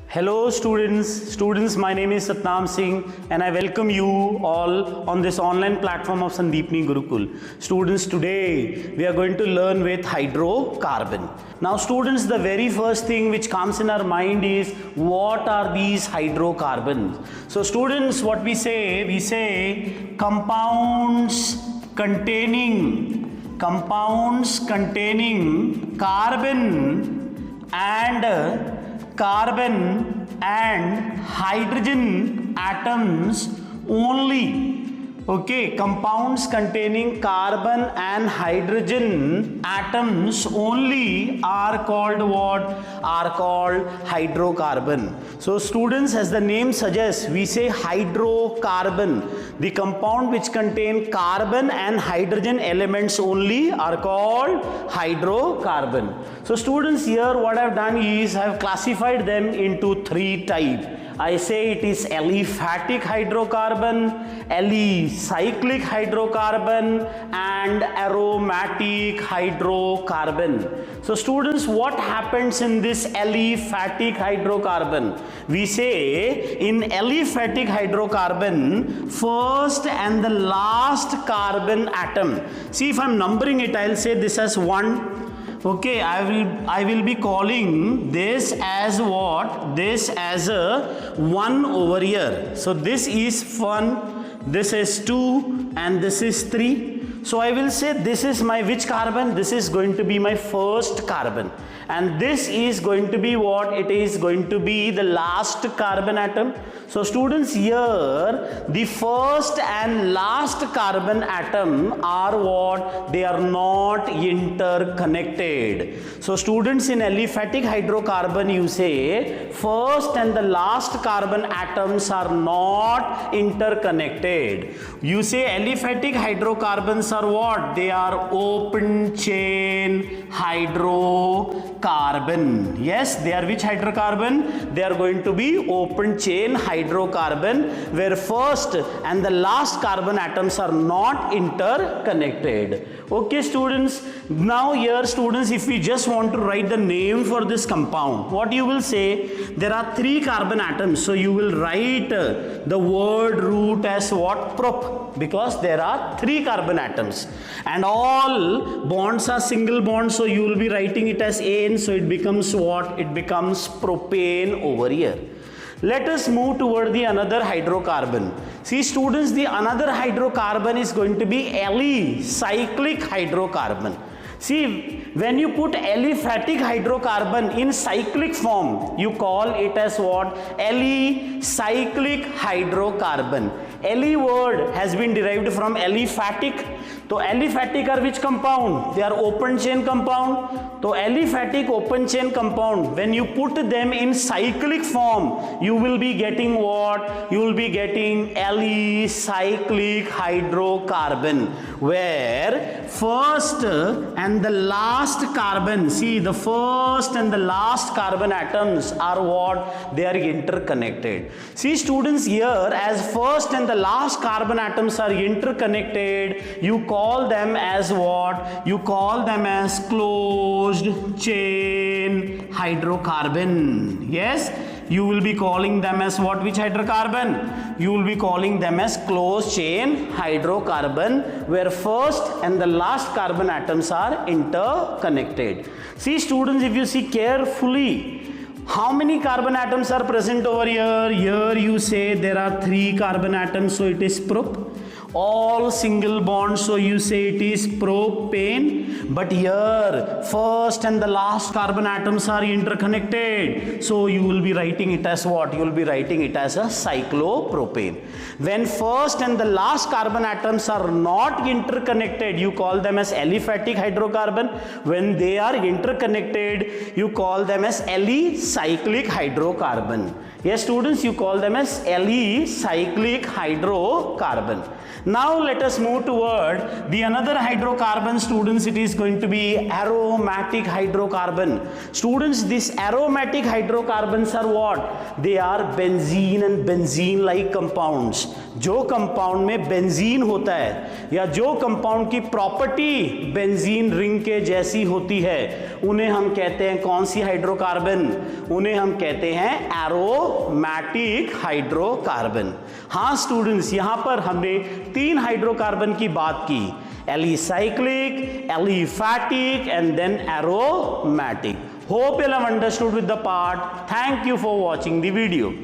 Hello students, my name is Satnam Singh and I welcome you all on this online platform of Sandeepni Gurukul. Students, today we are going to learn with hydrocarbon. Now students, the very first thing which comes in our mind is what are these hydrocarbons? So students, what we say compounds containing carbon and hydrogen atoms only. Okay, compounds containing carbon and hydrogen atoms only are called what? Are called hydrocarbon. So students, as the name suggests, we say hydrocarbon. The compound which contain carbon and hydrogen elements only are called hydrocarbon. So students, here what I have done is I have classified them into three types. I say it is aliphatic hydrocarbon, alicyclic hydrocarbon and aromatic hydrocarbon. So students, what happens in this aliphatic hydrocarbon? We say in aliphatic hydrocarbon, first and the last carbon atom. See, if I am numbering it, I will say this as 1. Okay, I will be calling this as what? This as a 1 over here. So this is 1, this is 2 and this is 3. So I will say this is my which carbon? This is going to be my first carbon. And this is going to be what? It is going to be the last carbon atom. So students, here the first and last carbon atom are what? They are not interconnected. So students, in aliphatic hydrocarbon you say first and the last carbon atoms are not interconnected. You say aliphatic hydrocarbons are what? They are open chain hydrocarbon. Yes, they are which hydrocarbon? They are going to be open chain hydrocarbon, where first and the last carbon atoms are not interconnected. Okay students, now here students, if we just want to write the name for this compound, what you will say? There are 3 carbon atoms, so you will write the word root as what? Prop, because there are 3 carbon atoms and all bonds are single bonds, so you will be writing it as AN, so it becomes what? It becomes propane over here. Let us move toward the another hydrocarbon. See students, the another hydrocarbon is going to be alicyclic hydrocarbon. See, when you put aliphatic hydrocarbon in cyclic form, you call it as what? Alicyclic hydrocarbon. Ali word has been derived from aliphatic. So aliphatic are which compound? They are open chain compound. So aliphatic open chain compound, when you put them in cyclic form, you will be getting what? You will be getting alicyclic hydrocarbon, where first and the last carbon, see, the first and the last carbon atoms are what? They are interconnected. See students, here as first and the last carbon atoms are interconnected, you call them as what? You call them as closed chain hydrocarbon. Yes, you will be calling them as what? Which hydrocarbon? You will be calling them as closed chain hydrocarbon, where first and the last carbon atoms are interconnected. See students, if you see carefully, how many carbon atoms are present over here? Here you say there are 3 carbon atoms, so it is prop. All single bonds, so you say it is propane. But here first and the last carbon atoms are interconnected, so you will be writing it as what? You will be writing it as a cyclopropane. When first and the last carbon atoms are not interconnected, you call them as aliphatic hydrocarbon. When they are interconnected, you call them as alicyclic hydrocarbon. Yes students, you call them as alicyclic hydrocarbon. Now let us move toward the another hydrocarbon students. It is is going to be aromatic hydrocarbon. Students, these aromatic hydrocarbons are what? They are benzene and benzene like compounds. जो compound में benzene होता है या जो compound की property benzene ring के जैसी होती है, उन्हें हम कहते हैं कौन सी हाइड्रोकार्बन? उन्हें हम कहते हैं एरोमेटिक हाइड्रोकार्बन। हाँ स्टूडेंट्स, यहां पर हमने 3 हाइड्रोकार्बन की बात की, alicyclic, aliphatic and then aromatic. Hope you have understood with the part. Thank you for watching the video.